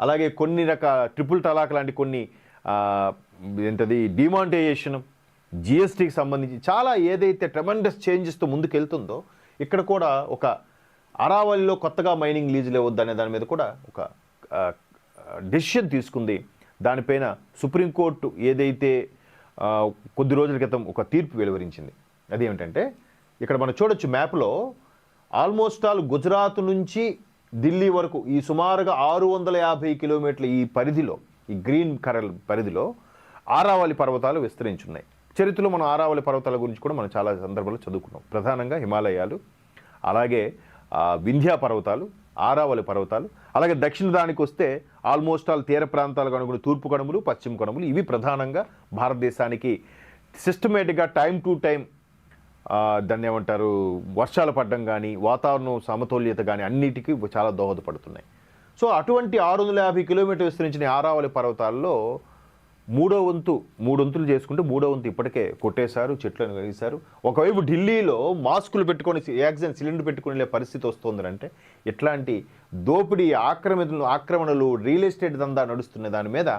అలాగే కొన్ని రకాల ట్రిపుల్ తలాక్ లాంటి కొన్ని ఏంటది డిమానిటైజేషన్, జిఎస్టీకి సంబంధించి చాలా ఏదైతే ట్రెమెండస్ చేంజెస్తో ముందుకు వెళ్తుందో ఇక్కడ కూడా ఒక అరావలిలో కొత్తగా మైనింగ్ లీజులు ఇవ్వద్దనే దాని మీద కూడా ఒక డెసిషన్ తీసుకుంది. దానిపైన సుప్రీంకోర్టు ఏదైతే కొద్ది రోజుల క్రితం ఒక తీర్పు వెలువరించింది. అదేమిటంటే ఇక్కడ మనం చూడొచ్చు మ్యాప్లో ఆల్మోస్ట్ ఆల్ గుజరాత్ నుంచి ఢిల్లీ వరకు ఈ సుమారుగా 650 కిలోమీటర్ల ఈ పరిధిలో, ఈ గ్రీన్ కరల్ పరిధిలో ఆరావళి పర్వతాలు విస్తరించున్నాయి. చరిత్రలో మనం ఆరావళి పర్వతాల గురించి కూడా మనం చాలా సందర్భాల్లో చదువుకున్నాం. ప్రధానంగా హిమాలయాలు, అలాగే వింధ్యా పర్వతాలు, ఆరావళి పర్వతాలు, అలాగే దక్షిణ దానికి వస్తే ఆల్మోస్ట్ ఆల్ తీర ప్రాంతాలకు అనుకున్న తూర్పు కనుమలు, పశ్చిమ కనుమలు, ఇవి ప్రధానంగా భారతదేశానికి సిస్టమేటిక్గా టైం టు టైం దాన్ని ఏమంటారు వర్షాలు పడడం కానీ, వాతావరణం సమతుల్యత కానీ అన్నిటికీ చాలా దోహదపడుతున్నాయి. సో అటువంటి 650 కిలోమీటర్లు విస్తరించిన ఆరావళి పర్వతాల్లో మూడో వంతులు చేసుకుంటే మూడో వంతు ఇప్పటికే కొట్టేశారు, చెట్లను కలిశారు. ఒకవైపు ఢిల్లీలో మాస్కులు పెట్టుకొని ఆక్సిజన్ సిలిండర్ పెట్టుకునే పరిస్థితి వస్తుందంటే ఇట్లాంటి దోపిడీ, ఆక్రమణలు, రియల్ ఎస్టేట్ దందా నడుస్తున్న దాని మీద